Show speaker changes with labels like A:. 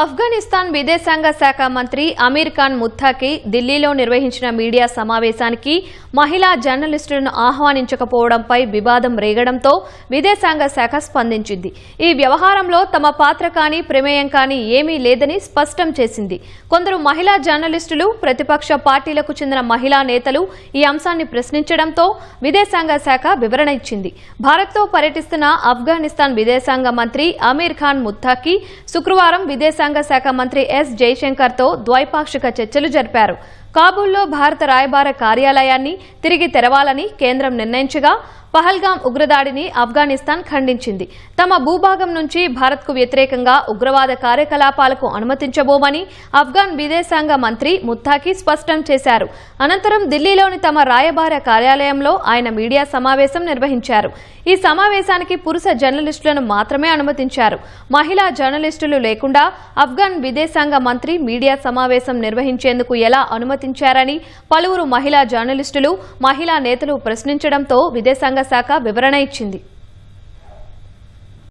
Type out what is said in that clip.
A: ఆఫ్ఘనిస్తాన్ విదేశాంగ శాఖ మంత్రి అమీర్ ఖాన్ ముత్తాకి ఢిల్లీలో నిర్వహించిన మీడియా సమావేశానికి మహిళా జర్నలిస్టులను ఆహ్వానించకపోవడంపై వివాదం రేగడంతో విదేశాంగ శాఖ స్పందించింది. ఈ వ్యవహారంలో తమ పాత్ర కానీ ప్రమేయం కానీ ఏమీ లేదని స్పష్టం చేసింది. కొందరు మహిళా జర్నలిస్టులు, ప్రతిపక్ష పార్టీలకు చెందిన మహిళా నేతలు ఈ అంశాన్ని ప్రశ్నించడంతో విదేశాంగ శాఖ వివరణ ఇచ్చింది. భారత్లో పర్యటిస్తున్న ఆఫ్ఘనిస్తాన్ విదేశాంగ మంత్రి అమీర్ ఖాన్ ముత్తాకి శుక్రవారం విదేశాంగ శాఖ మంత్రి ఎస్ జైశంకర్తో ద్వైపాక్షిక చర్చలు జరిపారు. కాబూల్లో భారత రాయబార కార్యాలయాన్ని తిరిగి తెరవాలని కేంద్రం నిర్ణయించగా పహల్గాం ఉగ్రదాడిని ఆఫ్ఘనిస్తాన్ ఖండించింది. తమ భూభాగం నుంచి భారత్కు వ్యతిరేకంగా ఉగ్రవాద కార్యకలాపాలకు అనుమతించబోమని ఆఫ్ఘాన్ విదేశాంగ మంత్రి ముత్తాకి స్పష్టం చేశారు. అనంతరం ఢిల్లీలోని తమ రాయబార కార్యాలయంలో ఆయన మీడియా సమావేశం నిర్వహించారు. ఈ సమావేశానికి పురుష జర్నలిస్టులను మాత్రమే అనుమతించారు. మహిళా జర్నలిస్టులు లేకుండా ఆఫ్ఘాన్ విదేశాంగ మంత్రి మీడియా సమావేశం నిర్వహించేందుకు ఎలా అనుమతించారని పలువురు మహిళా జర్నలిస్టులు, మహిళా నేతలు ప్రశ్నించడంతో విదేశాంగ శాఖ వివరణ ఇచ్చింది.